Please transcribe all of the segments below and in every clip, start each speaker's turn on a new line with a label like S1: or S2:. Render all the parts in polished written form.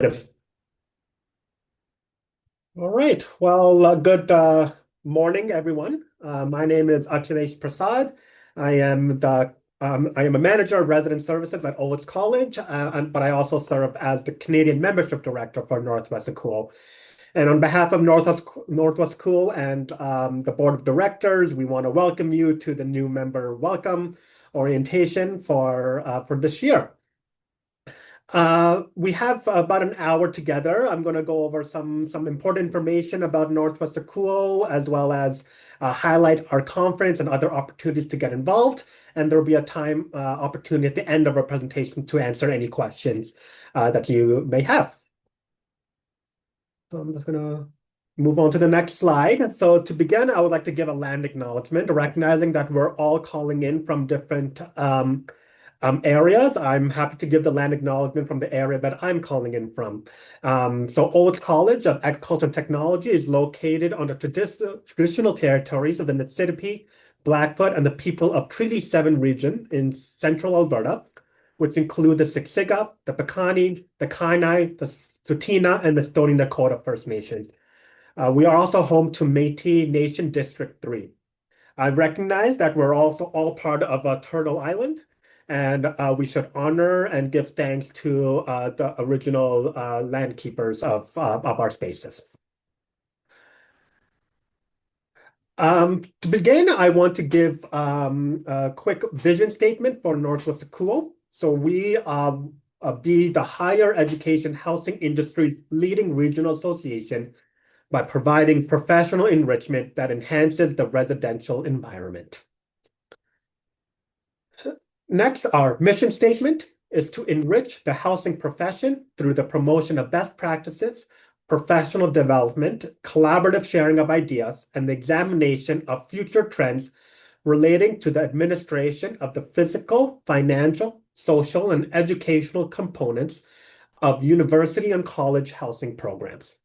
S1: All right. Well, good morning, everyone. My name is Akhilesh Prasad. I am a manager of resident services at Olds College, but I also serve as the Canadian membership director for Northwest School. And on behalf of Northwest School and the board of directors, we want to welcome you to the new member welcome orientation for this year. We have about an hour together. I'm going to go over some important information about Northwest Akuo, as well as highlight our conference and other opportunities to get involved. And there will be a time opportunity at the end of our presentation to answer any questions that you may have. So I'm just going to move on to the next slide. So to begin, I would like to give a land acknowledgement, recognizing that we're all calling in from different areas. I'm happy to give the land acknowledgement from the area that I'm calling in from. So Olds College of Agriculture and Technology is located on the traditional territories of the Niitsitapi, Blackfoot, and the people of Treaty 7 region in central Alberta, which include the Siksika, the Piikani, the Kainai, the Tsuut'ina, and the Stoney Nakoda First Nations. We are also home to Métis Nation District 3. I recognize that we're also all part of Turtle Island, and we should honor and give thanks to the original land keepers of our spaces. To begin, I want to give a quick vision statement for Northwest Akuo. So we be the higher education housing industry leading regional association by providing professional enrichment that enhances the residential environment. Next, our mission statement is to enrich the housing profession through the promotion of best practices, professional development, collaborative sharing of ideas, and the examination of future trends relating to the administration of the physical, financial, social, and educational components of university and college housing programs.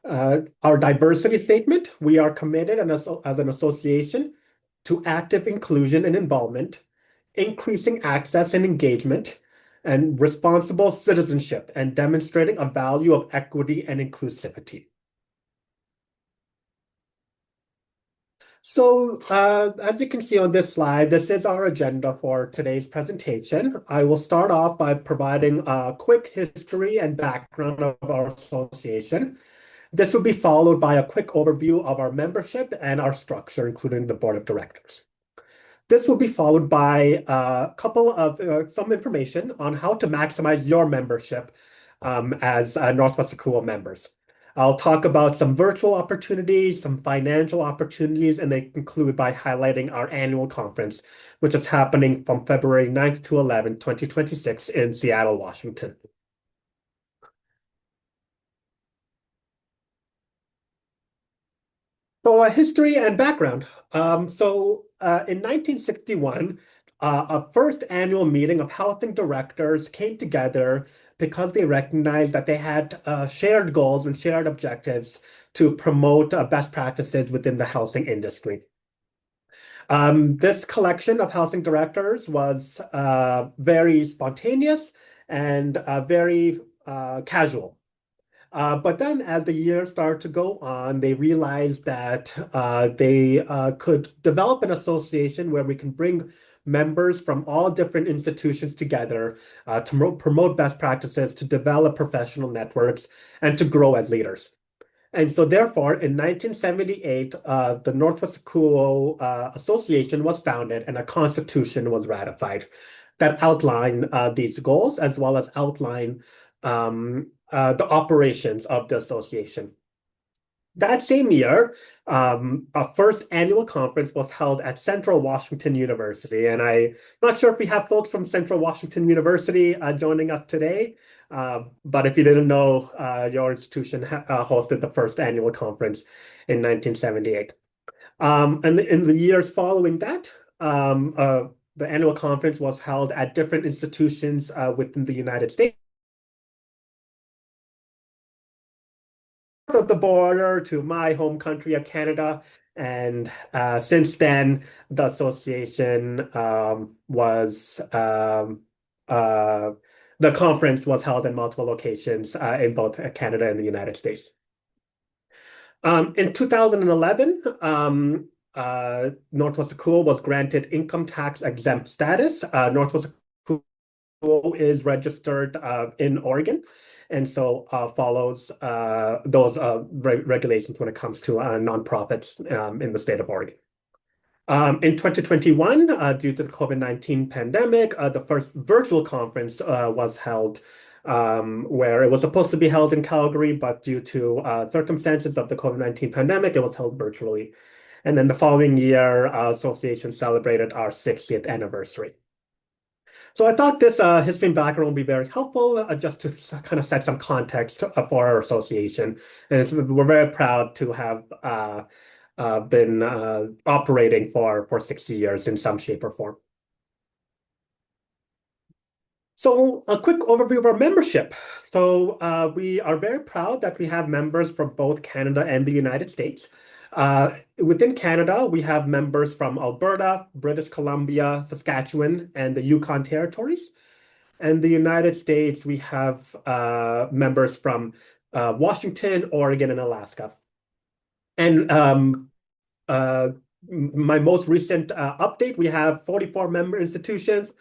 S1: Our diversity statement, we are committed as an association to active inclusion and involvement, increasing access and engagement, and responsible citizenship, and demonstrating a value of equity and inclusivity. So, as you can see on this slide, this is our agenda for today's presentation. I will start off by providing a quick history and background of our association. This will be followed by a quick overview of our membership and our structure, including the board of directors. This will be followed by a couple of some information on how to maximize your membership as Northwest Akuo members. I'll talk about some virtual opportunities, some financial opportunities, and they conclude by highlighting our annual conference, which is happening from February 9th to 11th, 2026 in Seattle, Washington. So, history and background. In 1961, a first annual meeting of housing directors came together because they recognized that they had shared goals and shared objectives to promote best practices within the housing industry. This collection of housing directors was very spontaneous and very casual. But then as the years started to go on, they realized that they could develop an association where we can bring members from all different institutions together to promote best practices, to develop professional networks, and to grow as leaders. And so therefore, in 1978, the Northwest Akuo Association was founded and a constitution was ratified that outlined these goals as well as outline the operations of the association. That same year, our first annual conference was held at Central Washington University. And I'm not sure if we have folks from Central Washington University joining us today, but if you didn't know, your institution hosted the first annual conference in 1978. And in the years following that, the annual conference was held at different institutions within the United States. Of the border to my home country of Canada. And since then, the association was uh, the conference was held in multiple locations in both Canada and the United States. In 2011, Northwest Akuo was granted income tax exempt status. Northwest Akuo is registered in Oregon, and so follows those regulations when it comes to nonprofits in the state of Oregon. In 2021, due to the COVID-19 pandemic, the first virtual conference was held where it was supposed to be held in Calgary, but due to circumstances of the COVID-19 pandemic, it was held virtually. And then the following year, our association celebrated our 60th anniversary. So I thought this history and background would be very helpful just to kind of set some context for our association. And we're very proud to have been operating for 60 years in some shape or form. So a quick overview of our membership. So we are very proud that we have members from both Canada and the United States. Within Canada, we have members from Alberta, British Columbia, Saskatchewan, and the Yukon territories. And the United States, we have members from Washington, Oregon, and Alaska. And uh, my most recent update, we have 44 member institutions,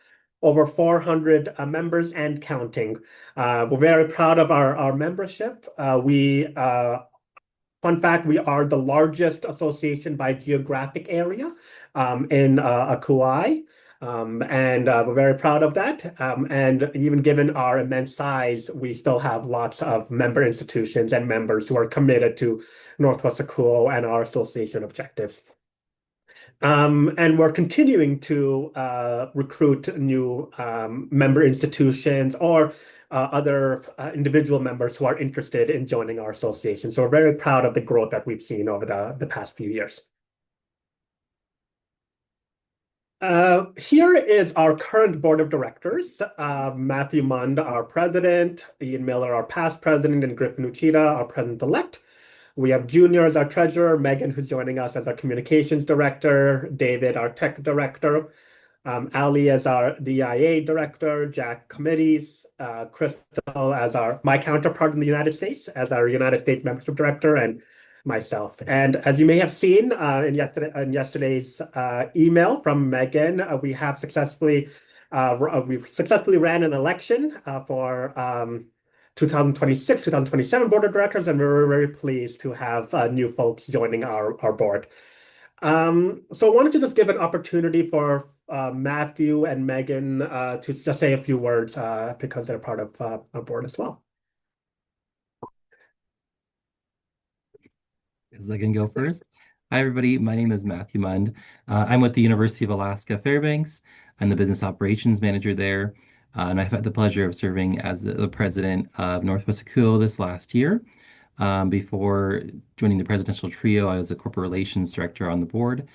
S1: over 400 members and counting. We're very proud of our membership. Fun fact, we are the largest association by geographic area in Kauai. And we're very proud of that. And even given our immense size, we still have lots of member institutions and members who are committed to Northwest Akuo and our association objectives. And we're continuing to recruit new member institutions or other individual members who are interested in joining our association. So we're very proud of the growth that we've seen over the past few years. Here is our current board of directors. Matthew Mund, our president, Ian Miller, our past president, and Griffin Uchida, our president-elect. We have Junior as our treasurer, Megan, who's joining us as our communications director, David, our tech director, Ali as our DIA director, Jack committees, Crystal as my counterpart in the United States as our United States membership director, and myself. And as you may have seen in yesterday's email from Megan, we've successfully ran an election for 2026, 2027 board of directors, and we're very pleased to have new folks joining our board. So I wanted to just give an opportunity for Matthew and Megan to just say a few words because they're part of our board as well.
S2: As I can go first. Hi, everybody. My name is Matthew Mund. I'm with the University of Alaska Fairbanks. I'm the business operations manager there. And I've had the pleasure of serving as the president of Northwest Akuo this last year. Before joining the presidential trio, I was a corporate relations director on the board.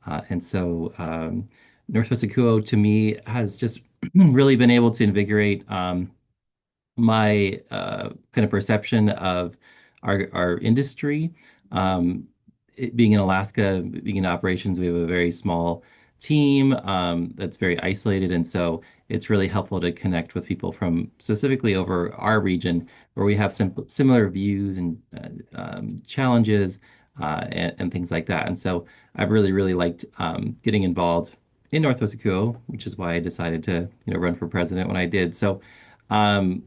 S2: And so Northwest Akuo to me has just really been able to invigorate my kind of perception of our industry. Being in Alaska, being in operations, we have a very small team that's very isolated, and so it's really helpful to connect with people from specifically over our region where we have some similar views and challenges and things like that. And so I've really liked getting involved in Northwest Akuo, which is why I decided to run for president when I did. So um,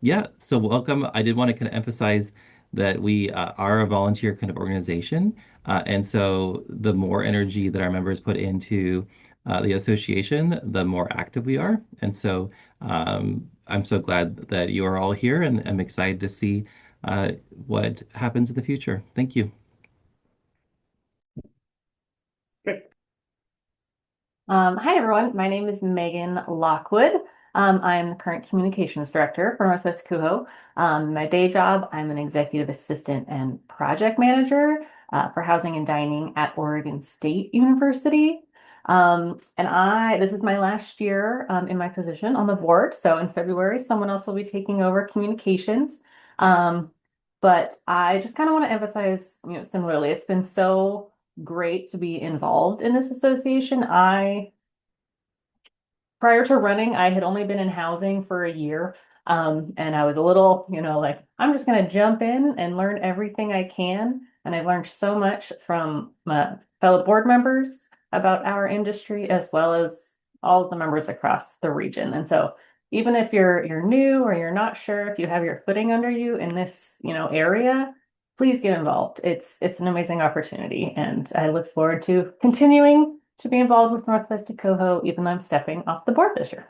S2: yeah, so welcome. I did want to kind of emphasize that we are a volunteer kind of organization. And so the more energy that our members put into the association, the more active we are. And so I'm so glad that you are all here, and I'm excited to see what happens in the future. Thank you.
S1: Great.
S3: Hi, everyone. My name is Megan Lockwood. I'm the current communications director for Northwest Kuho. My day job, I'm an executive assistant and project manager for housing and dining at Oregon State University. This is my last year in my position on the board. So in February, someone else will be taking over communications. But I just kind of want to emphasize, similarly, it's been so great to be involved in this association. prior to running, I had only been in housing for a year. And I was a little, like, I'm just going to jump in and learn everything I can. And I've learned so much from my fellow board members about our industry, as well as all of the members across the region. And so even if you're new or you're not sure if you have your footing under you in this, area, please get involved. It's an amazing opportunity, and I look forward to continuing to be involved with Northwest NWACUHO, even though I'm stepping off the board this year.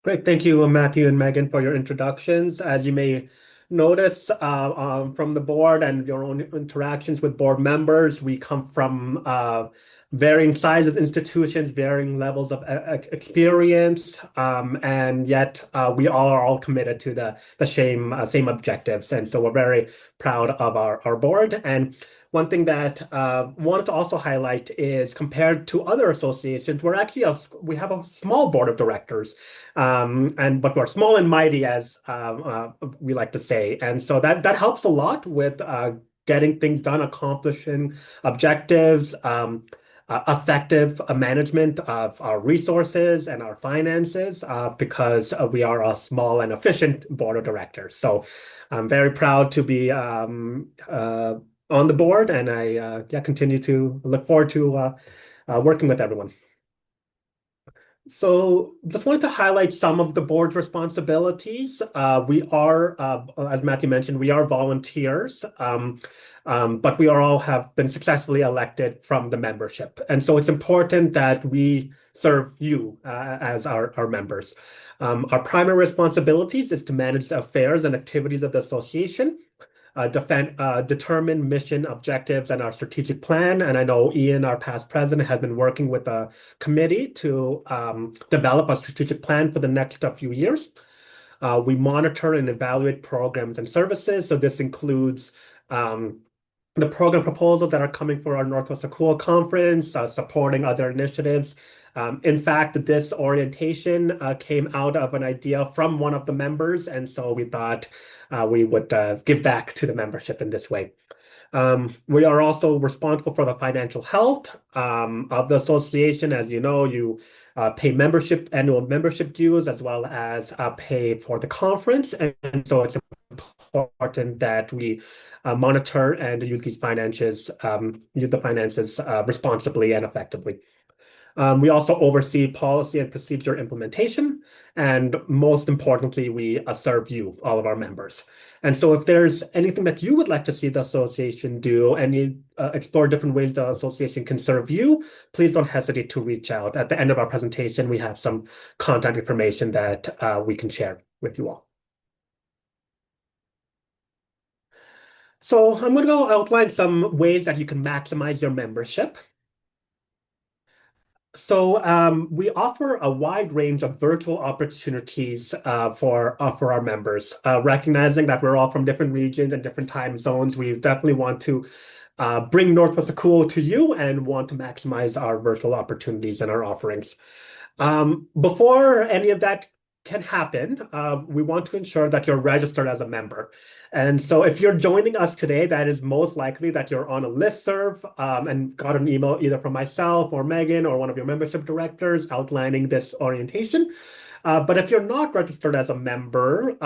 S1: Great. Thank you, Matthew and Megan, for your introductions. As you may notice from the board and your own interactions with board members, we come from varying sizes, institutions, varying levels of experience, and yet we are all committed to the same objectives. And so we're very proud of our board. And one thing that wanted to also highlight is compared to other associations, we have a small board of directors, but we're small and mighty, as we like to say, and so that helps a lot with getting things done, accomplishing objectives, effective management of our resources and our finances, because we are a small and efficient board of directors. So I'm very proud to be on the board, and I continue to look forward to working with everyone. So just wanted to highlight some of the board's responsibilities. As Matthew mentioned, we are volunteers, but we are all have been successfully elected from the membership. And so it's important that we serve you as our members. Our primary responsibilities is to manage the affairs and activities of the association, determine mission objectives and our strategic plan. And I know Ian, our past president, has been working with the committee to develop a strategic plan for the next few years. We monitor and evaluate programs and services. So this includes the program proposals that are coming for our Northwest NWACUHO conference, supporting other initiatives. In fact, this orientation came out of an idea from one of the members, and so we thought we would give back to the membership in this way. We are also responsible for the financial health of the association. As you know, you pay annual membership dues, as well as pay for the conference, and so it's important that we monitor and use the finances responsibly and effectively. We also oversee policy and procedure implementation, and most importantly, we serve you, all of our members. And so if there's anything that you would like to see the association do, and you explore different ways the association can serve you, please don't hesitate to reach out. At the end of our presentation, we have some contact information that we can share with you all. So I'm going to go outline some ways that you can maximize your membership. So we offer a wide range of virtual opportunities for our members. Recognizing that we're all from different regions and different time zones, we definitely want to bring Northwest NWACUHO to you and want to maximize our virtual opportunities and our offerings. Before any of that can happen, we want to ensure that you're registered as a member. And so if you're joining us today, that is most likely that you're on a listserv and got an email either from myself or Megan or one of your membership directors outlining this orientation. But if you're not registered as a member,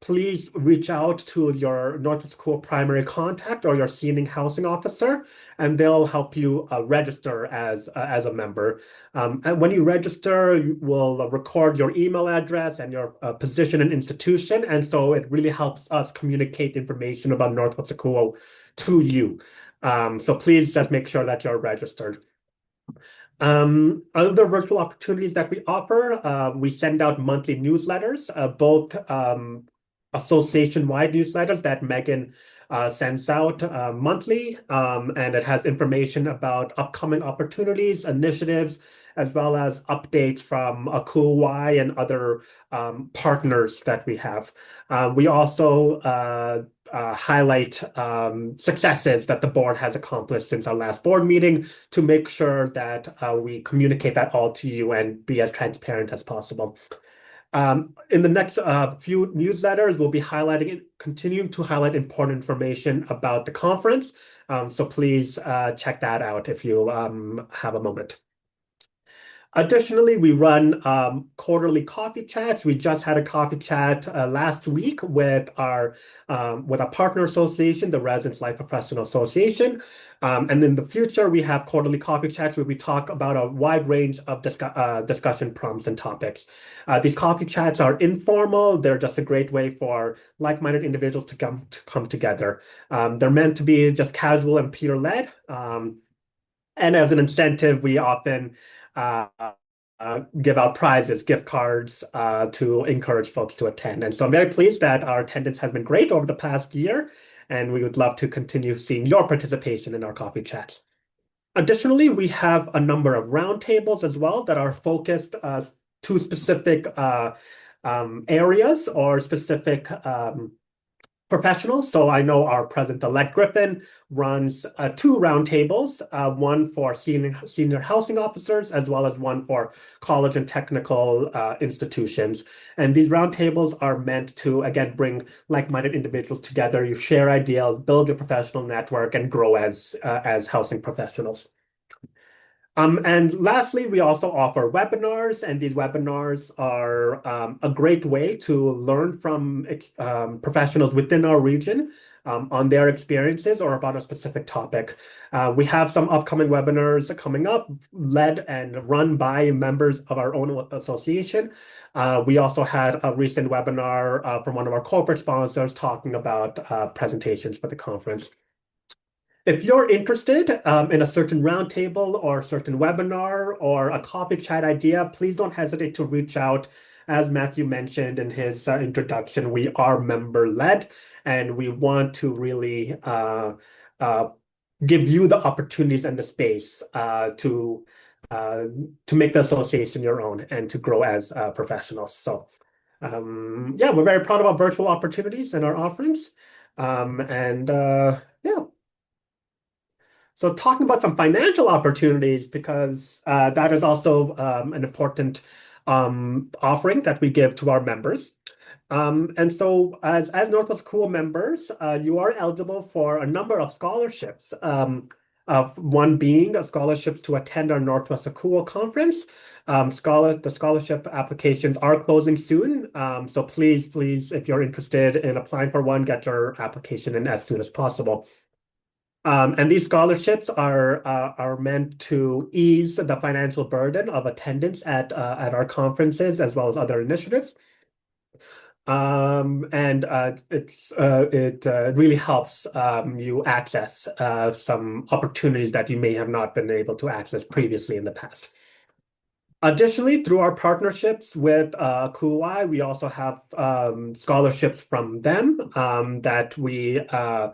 S1: please reach out to your Northwest NWACUHO primary contact or your senior housing officer, and they'll help you register as a member. And when you register, you will record your email address and your position and institution, and so it really helps us communicate information about Northwest NWACUHO to you. So please just make sure that you're registered. Other virtual opportunities that we offer, we send out monthly newsletters, both association-wide newsletters that Megan sends out monthly, and it has information about upcoming opportunities, initiatives, as well as updates from NWACUHO and other partners that we have. We also highlight successes that the board has accomplished since our last board meeting to make sure that we communicate that all to you and be as transparent as possible. In the next few newsletters, we'll be continuing to highlight important information about the conference. So please check that out if you have a moment. Additionally, we run quarterly coffee chats. We just had a coffee chat last week with our partner association, the Residence Life Professional Association. And in the future, we have quarterly coffee chats where we talk about a wide range of discussion prompts and topics. These coffee chats are informal. They're just a great way for like-minded individuals to come together. They're meant to be just casual and peer-led. And as an incentive, we often uh, give out prizes, gift cards to encourage folks to attend. And so I'm very pleased that our attendance has been great over the past year, and we would love to continue seeing your participation in our coffee chats. Additionally, we have a number of roundtables as well that are focused to specific areas or specific professionals. So I know our President-elect Griffin runs two roundtables, one for senior housing officers, as well as one for college and technical institutions. And these roundtables are meant to, again, bring like-minded individuals together. You share ideas, build your professional network, and grow as housing professionals. And lastly, we also offer webinars, and these webinars are a great way to learn from professionals within our region on their experiences or about a specific topic. We have some upcoming webinars coming up, led and run by members of our own association. We also had a recent webinar from one of our corporate sponsors talking about presentations for the conference. If you're interested in a certain roundtable or a certain webinar or a coffee chat idea, please don't hesitate to reach out. As Matthew mentioned in his introduction, we are member-led, and we want to really uh, give you the opportunities and the space to make the association your own and to grow as professionals. So, yeah, we're very proud of our virtual opportunities and our offerings. Yeah. So talking about some financial opportunities, because that is also an important offering that we give to our members. And so as Northwest Cool members, you are eligible for a number of scholarships. Of one being scholarships to attend our Northwest Cool conference. The scholarship applications are closing soon. So please, if you're interested in applying for one, get your application in as soon as possible. And these scholarships are meant to ease the financial burden of attendance at our conferences as well as other initiatives. And it really helps you access some opportunities that you may have not been able to access previously in the past. Additionally, through our partnerships with NWACUHO, we also have scholarships from them that we are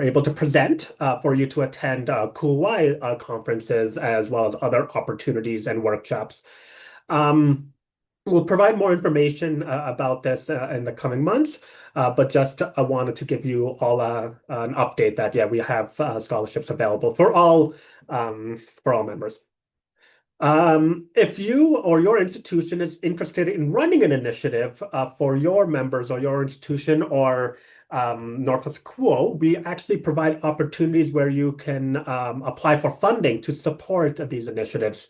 S1: able to present for you to attend NWACUHO conferences as well as other opportunities and workshops. We'll provide more information about this in the coming months, but just wanted to give you all an update that, yeah, we have scholarships available for all members. If you or your institution is interested in running an initiative for your members or your institution or Northwest NWACUHO, we actually provide opportunities where you can apply for funding to support these initiatives.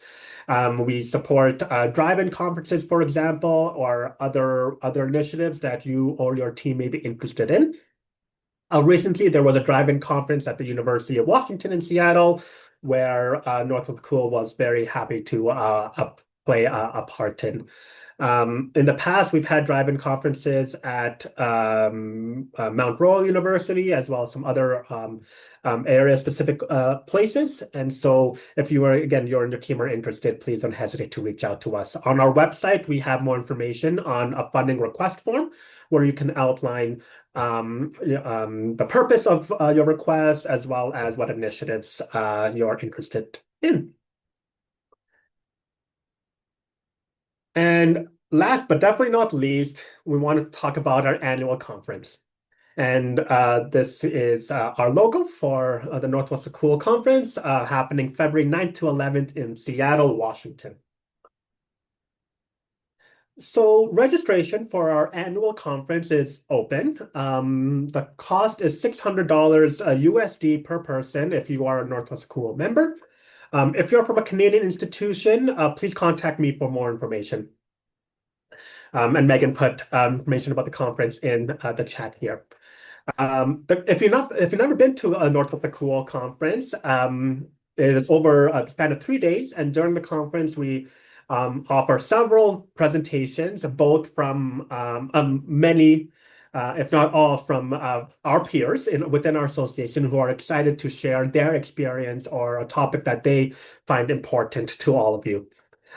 S1: We support drive-in conferences, for example, or other initiatives that you or your team may be interested in. Recently, there was a drive-in conference at the University of Washington in Seattle, where Northwest NWACUHO was very happy to play a part in. In the past, we've had drive-in conferences at Mount Royal University, as well as some other area-specific places. And so if you are, again, you and your team are interested, please don't hesitate to reach out to us. On our website, we have more information on a funding request form where you can outline the purpose of your request, as well as what initiatives you're interested in. And last but definitely not least, we want to talk about our annual conference. And this is our logo for the Northwest NWACUHO Conference happening February 9th to 11th in Seattle, Washington. So registration for our annual conference is open. The cost is $600 USD per person if you are a Northwest NWACUHO member. If you're from a Canadian institution, please contact me for more information. And Megan put information about the conference in the chat here. If you've never been to a Northwest NWACUHO conference, it is over the span of 3 days, and during the conference, we offer several presentations, both from many, if not all, from our peers within our association who are excited to share their experience or a topic that they find important to all of you.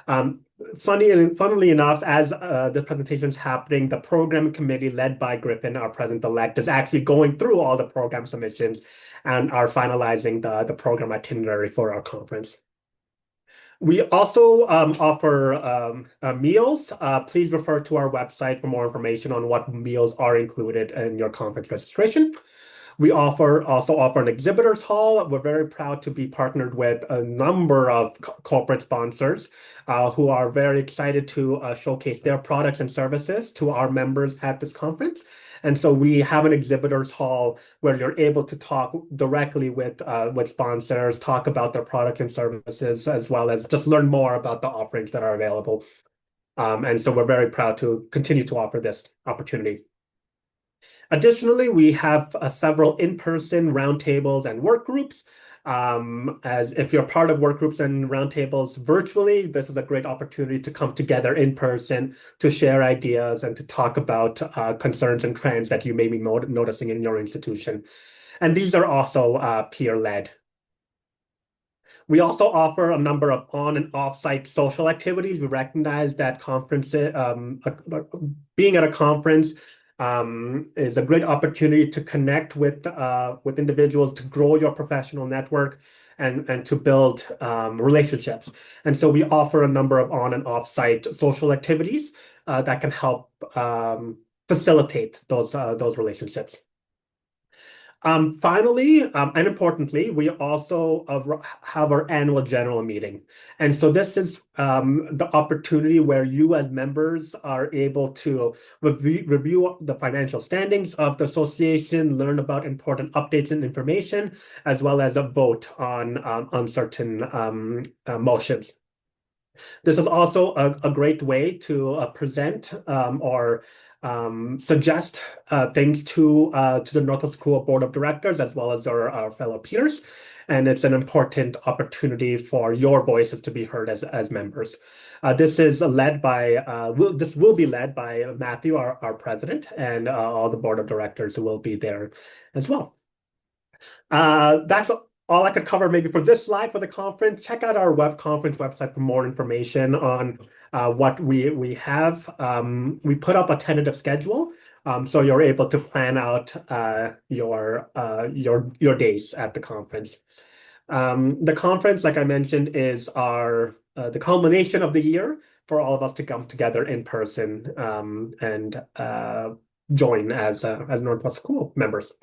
S1: Um, Funnily enough, as this presentation is happening, the program committee led by Griffin, our president-elect, is actually going through all the program submissions and are finalizing the program itinerary for our conference. We also offer meals. Please refer to our website for more information on what meals are included in your conference registration. We also offer an exhibitors hall. We're very proud to be partnered with a number of corporate sponsors who are very excited to showcase their products and services to our members at this conference. And so we have an exhibitors hall where you're able to talk directly with sponsors, talk about their products and services, as well as just learn more about the offerings that are available. And so we're very proud to continue to offer this opportunity. Additionally, we have several in-person roundtables and work groups. As if you're part of work groups and roundtables virtually, this is a great opportunity to come together in person to share ideas and to talk about concerns and trends that you may be noticing in your institution. And these are also peer-led. We also offer a number of on and off-site social activities. We recognize that being at a conference is a great opportunity to connect with individuals, to grow your professional network, and to build relationships. And so we offer a number of on and off-site social activities that can help facilitate those relationships. Finally, and importantly, we also have our annual general meeting. And so this is the opportunity where you as members are able to review the financial standings of the association, learn about important updates and information, as well as a vote on uncertain motions. This is also a great way to present or suggest things to the Northwest NWACUHO Board of Directors as well as our fellow peers. And it's an important opportunity for your voices to be heard as members. This will be led by Matthew, our president, and all the board of directors will be there as well. That's all I could cover maybe for this slide for the conference. Check out our conference website for more information on what we have. We put up a tentative schedule, so you're able to plan out your days at the conference. The conference, like I mentioned, is the culmination of the year for all of us to come together in person and join as Northwest NWACUHO members.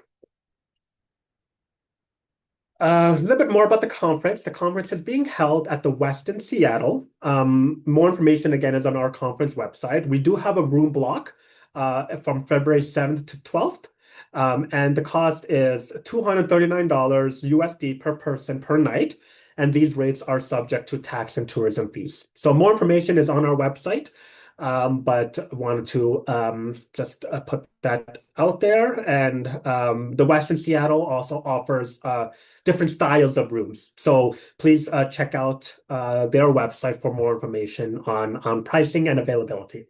S1: A little bit more about the conference. The conference is being held at the West in Seattle. More information, again, is on our conference website. We do have a room block from February 7th to 12th. And the cost is $239 USD per person per night. And these rates are subject to tax and tourism fees. So more information is on our website. But wanted to just put that out there. And the West in Seattle also offers different styles of rooms. So please check out their website for more information on pricing and availability.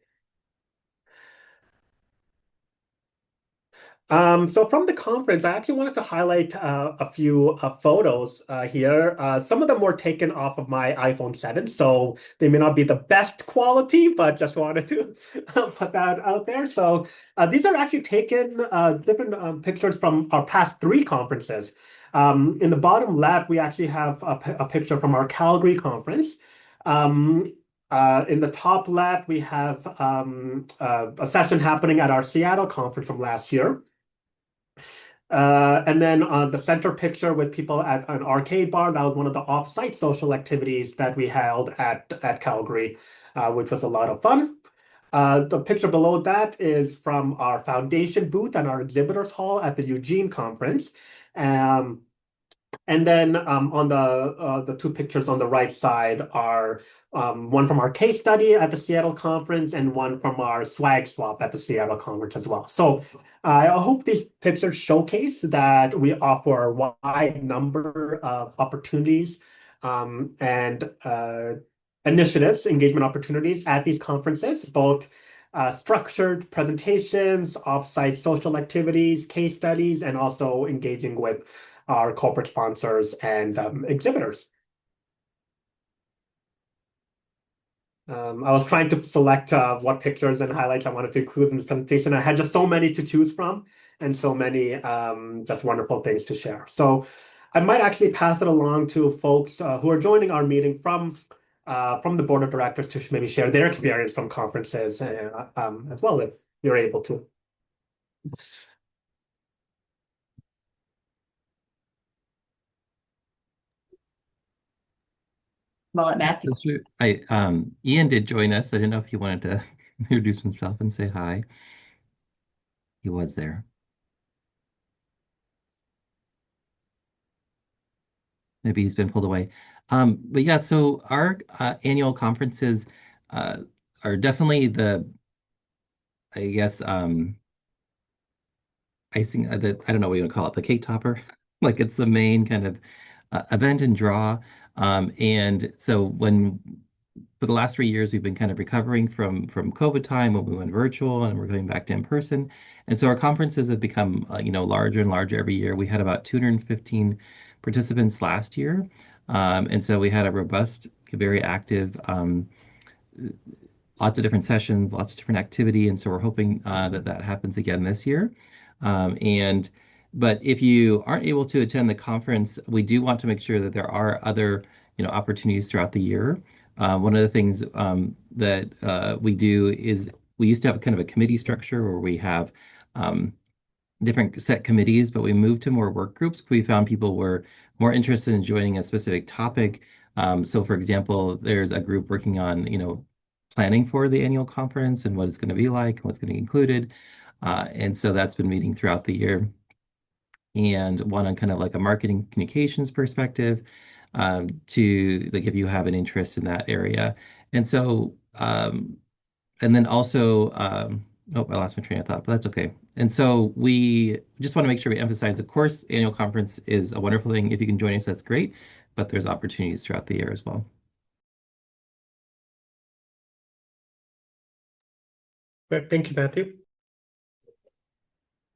S1: So from the conference, I actually wanted to highlight a few photos here. Some of them were taken off of my iPhone 7, so they may not be the best quality, but just wanted to put that out there. So these are actually taken different pictures from our past 3 conferences. In the bottom left, we actually have a picture from our Calgary conference. In the top left, we have a session happening at our Seattle conference from last year. And then the center picture with people at an arcade bar, that was one of the off-site social activities that we held at Calgary, which was a lot of fun. The picture below that is from our foundation booth and our exhibitors hall at the Eugene conference. And then on the two pictures on the right side are one from our case study at the Seattle conference and one from our swag swap at the Seattle conference as well. So I hope these pictures showcase that we offer a wide number of opportunities and initiatives, engagement opportunities at these conferences, both structured presentations, offsite social activities, case studies, and also engaging with our corporate sponsors and exhibitors. I was trying to select what pictures and highlights I wanted to include in this presentation. I had just so many to choose from and so many just wonderful things to share. So I might actually pass it along to folks who are joining our meeting from the board of directors to maybe share their experience from conferences as well, if you're able to.
S3: Well, at Matthew.
S2: That's true. Ian did join us. I didn't know if he wanted to introduce himself and say hi. He was there. Maybe he's been pulled away. But yeah, so our annual conferences uh, are definitely I guess, icing, I don't know what you want to call it, the cake topper. Like it's the main kind of event and draw. And so for the last 3 years, we've been kind of recovering from COVID time when we went virtual and we're going back to in person. And so our conferences have become, larger and larger every year. We had about 215 participants last year. And so we had a robust, very active, lots of different sessions, lots of different activity, and so we're hoping that happens again this year. And but if you aren't able to attend the conference, we do want to make sure that there are other opportunities throughout the year. One of the things that we do is we used to have kind of a committee structure where we have um, different set committees, but we moved to more work groups. We found people were more interested in joining a specific topic. So, for example, there's a group working on, planning for the annual conference and what it's going to be like, what's going to be included. And so that's been meeting throughout the year. And one on kind of like a marketing communications perspective, to like if you have an interest in that area. And so, and then also, oh, I lost my train of thought, but that's okay. And so we just want to make sure we emphasize, of course, annual conference is a wonderful thing. If you can join us, that's great. But there's opportunities throughout the year as well.
S1: Great. Thank you, Matthew.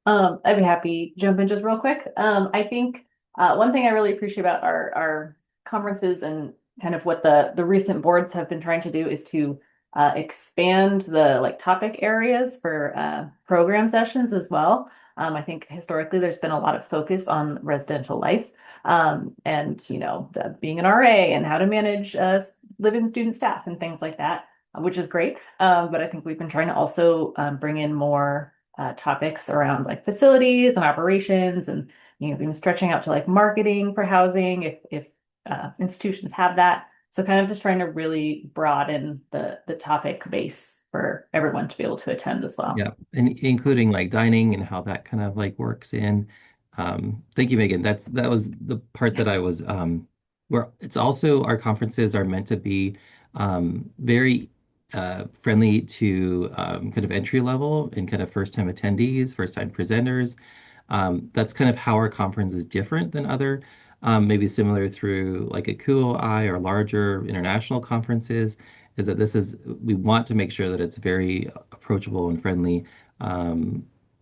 S3: I'd be happy to jump in just real quick. I think one thing I really appreciate about our conferences and kind of what the recent boards have been trying to do is to expand the like topic areas for program sessions as well. I think historically there's been a lot of focus on residential life and being an RA and how to manage live-in student staff and things like that, which is great. But I think we've been trying to also bring in more topics around like facilities and operations and even stretching out to like marketing for housing if institutions have that. So kind of just trying to really broaden the topic base for everyone to be able to attend as well.
S2: Yeah, and including like dining and how that kind of like works in. Thank you, Megan. That was the part that I was where it's also our conferences are meant to be very friendly to kind of entry level and kind of first time attendees, first time presenters. That's kind of how our conference is different than other, maybe similar through like a NWACUHO or larger international conferences, is that we want to make sure that it's very approachable and friendly,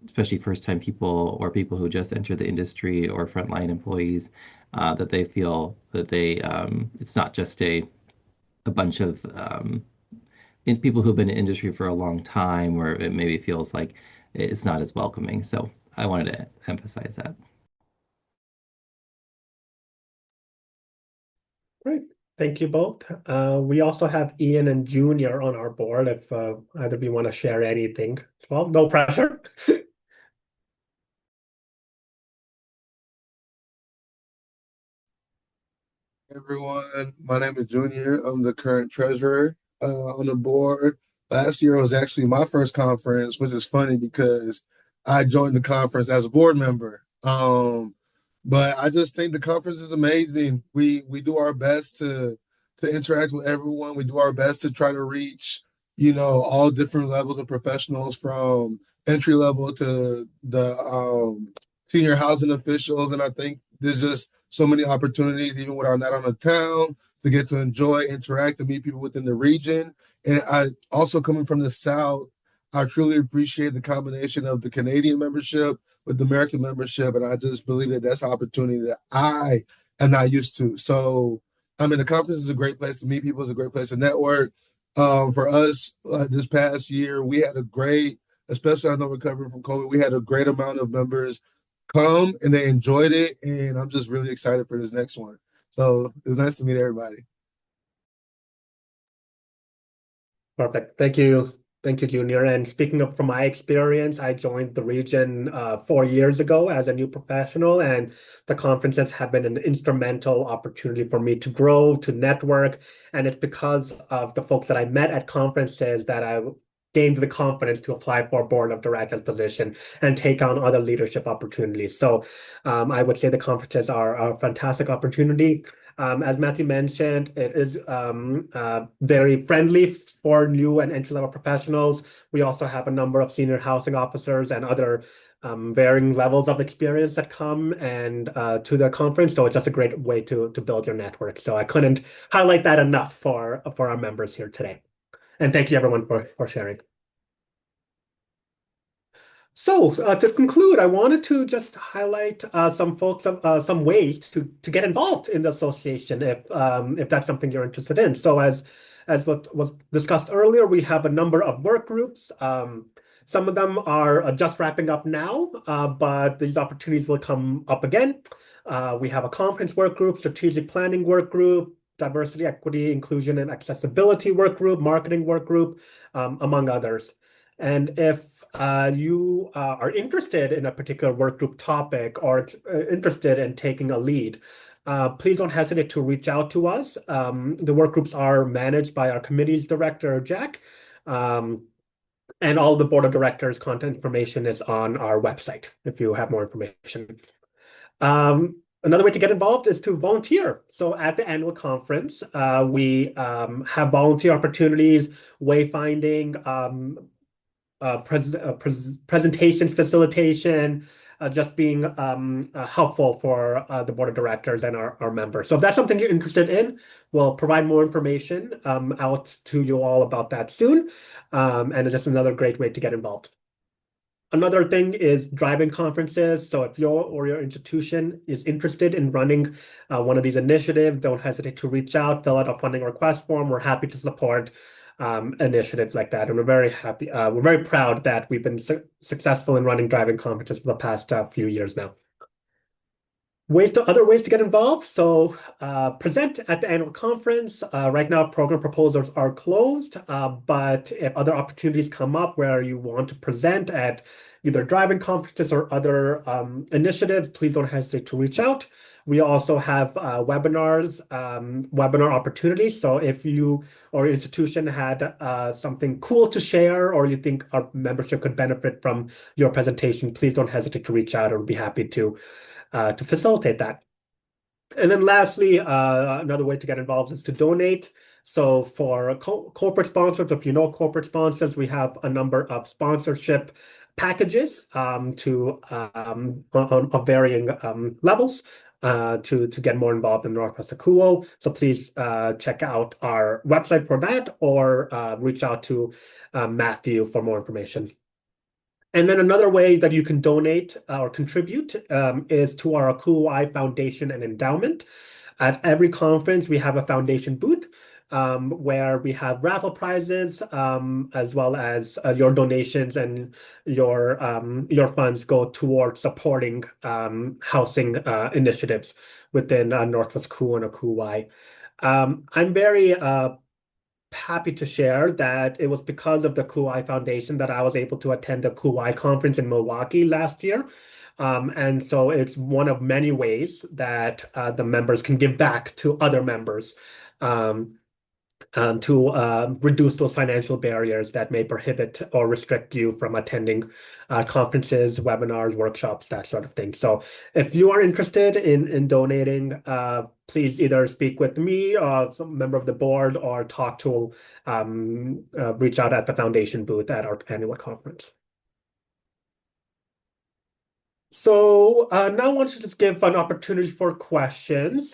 S2: especially first time people or people who just entered the industry or frontline employees, that they feel that it's not just a bunch of people who've been in industry for a long time where it maybe feels like it's not as welcoming. So I wanted to emphasize that.
S1: Great. Thank you both. We also have Ian and Junior on our board if either of you want to share anything. Well, no pressure.
S4: Everyone, my name is Junior. I'm the current treasurer on the board. Last year was actually my first conference, which is funny because I joined the conference as a board member. But I just think the conference is amazing. We do our best to interact with everyone. We do our best to try to reach, all different levels of professionals from entry level to the senior housing officials. And I think there's just so many opportunities, even with our night on the town, to get to enjoy, interact, and meet people within the region. And I also coming from the South, I truly appreciate the combination of the Canadian membership with the American membership, and I just believe that that's an opportunity that I am not used to. So, I mean, the conference is a great place to meet people. It's a great place to network. For us, this past year, we had a great, especially I know recovering from COVID, we had a great amount of members come and they enjoyed it, and I'm just really excited for this next one. So it's nice to meet everybody.
S1: Perfect. Thank you. Thank you, Junior. And speaking of from my experience, I joined the region 4 years ago as a new professional, and the conferences have been an instrumental opportunity for me to grow, to network. And it's because of the folks that I met at conferences that I gained the confidence to apply for a board of directors position and take on other leadership opportunities. So I would say the conferences are a fantastic opportunity. As Matthew mentioned, it is very friendly for new and entry-level professionals. We also have a number of senior housing officers and other varying levels of experience that come and to the conference. So it's just a great way to build your network. So I couldn't highlight that enough for our members here today. And thank you everyone for sharing. So to conclude, I wanted to just highlight some ways to get involved in the association if that's something you're interested in. So as what was discussed earlier, we have a number of work groups. Some of them are just wrapping up now, but these opportunities will come up again. We have a conference work group, strategic planning work group, diversity, equity, inclusion, and accessibility work group, marketing work group, among others. And if you are interested in a particular workgroup topic or interested in taking a lead, please don't hesitate to reach out to us. The workgroups are managed by our committee's director, Jack, and all the board of directors content information is on our website if you have more information. Another way to get involved is to volunteer. So at the annual conference, we have volunteer opportunities, wayfinding, presentations, facilitation, just being helpful for the board of directors and our members. So if that's something you're interested in, we'll provide more information out to you all about that soon. And it's just another great way to get involved. Another thing is driving conferences. So if your institution is interested in running one of these initiatives, don't hesitate to reach out, fill out a funding request form. We're happy to support initiatives like that. And we're very happy, we're very proud that we've been successful in running driving conferences for the past few years now. Other ways to get involved. So present at the annual conference. Right now, program proposals are closed, but if other opportunities come up where you want to present at either driving conferences or other initiatives, please don't hesitate to reach out. We also have webinar opportunities. So if you or your institution had something cool to share or you think our membership could benefit from your presentation, please don't hesitate to reach out. We'll be happy to facilitate that. And then lastly, another way to get involved is to donate. So for corporate sponsors, if you know corporate sponsors, we have a number of sponsorship packages of varying levels to get more involved in Northwest NWACUHO. So please check out our website for that or reach out to Matthew for more information. And then another way that you can donate or contribute is to our NWACUHO Foundation and Endowment. At every conference, we have a foundation booth where we have raffle prizes as well as your donations and your funds go towards supporting housing initiatives within Northwest NWACUHO and NWACUHO. I'm very happy to share that it was because of the NWACUHO Foundation that I was able to attend the NWACUHO conference in Milwaukee last year. And so it's one of many ways that the members can give back to other members. to reduce those financial barriers that may prohibit or restrict you from attending conferences, webinars, workshops, that sort of thing. So if you are interested in donating, please either speak with me or some member of the board or reach out at the foundation booth at our annual conference. So now I want to just give an opportunity for questions.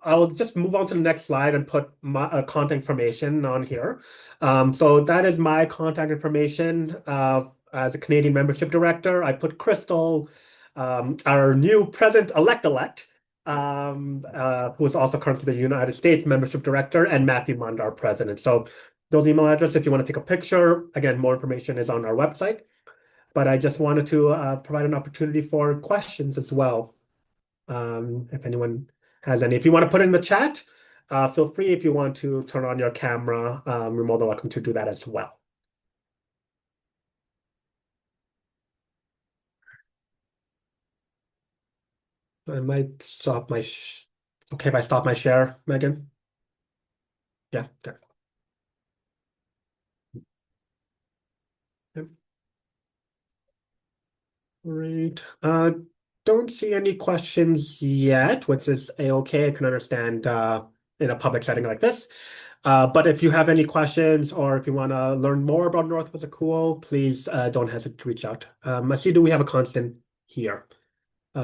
S1: I'll just move on to the next slide and put my contact information on here. So that is my contact information as a Canadian Membership Director. I put Crystal, our new President-elect, who is also currently the United States Membership Director, and Matthew Mund, our President. So those email addresses, if you want to take a picture, again, more information is on our website. But I just wanted to provide an opportunity for questions as well. If anyone has any. If you want to put it in the chat, feel free. If you want to turn on your camera, you're more than welcome to do that as well. I might stop my okay if I stop my share, Megan? Yeah, okay. Yep. Great. Don't see any questions yet, which is a-okay. I can understand in a public setting like this. But if you have any questions or if you want to learn more about Northwest ACUO, please don't hesitate to reach out. I see, do we have a constant here?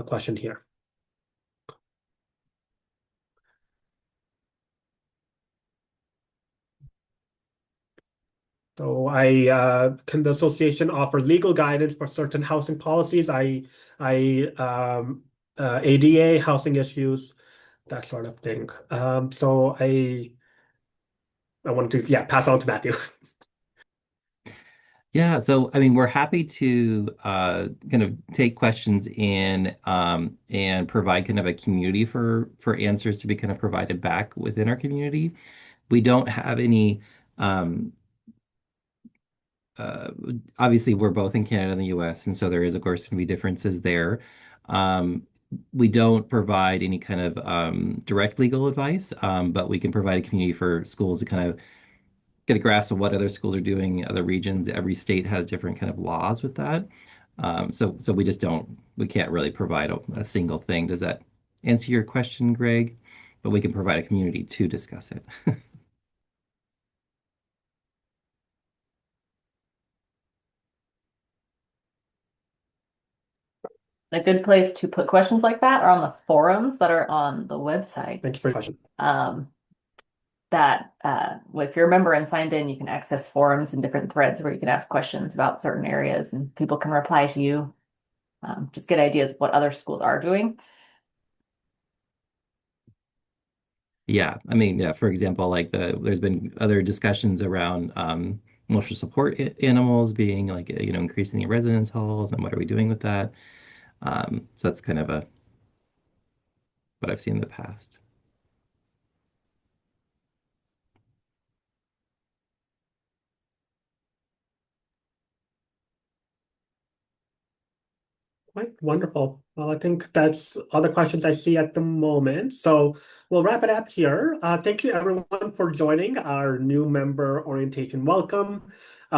S1: Question here. So can the association offer legal guidance for certain housing policies, ADA, housing issues, that sort of thing. So I wanted to, yeah, pass on to Matthew.
S2: Yeah, so I mean, we're happy to kind of take questions in and provide kind of a community for answers to be kind of provided back within our community. We don't have any um, uh, obviously we're both in Canada and the US, and so there is of course going to be differences there. Um, we don't provide any kind of direct legal advice, but we can provide a community for schools to kind of get a grasp of what other schools are doing, other regions. Every state has different kind of laws with that. So we just we can't really provide a single thing. Does that answer your question, Greg? But we can provide a community to discuss it.
S3: A good place to put questions like that are on the forums that are on the website.
S1: Thank you for your question.
S3: If you're a member and signed in, you can access forums and different threads where you can ask questions about certain areas and people can reply to you. Just get ideas of what other schools are doing.
S2: Yeah, I mean, yeah, for example, like there's been other discussions around emotional support animals being like, increasing in residence halls and what are we doing with that? So that's kind of what I've seen in the past.
S1: Right, wonderful. Well, I think that's all the questions I see at the moment. So we'll wrap it up here. Thank you everyone for joining our new member orientation welcome.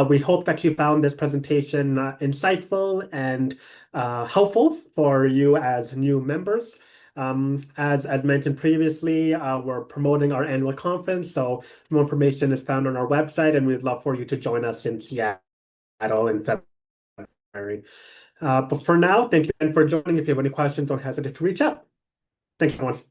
S1: We hope that you found this presentation insightful and helpful for you as new members. As mentioned previously, we're promoting our annual conference, so more information is found on our website, and we'd love for you to join us in Seattle in February. But for now, thank you again for joining. If you have any questions, don't hesitate to reach out. Thanks, everyone.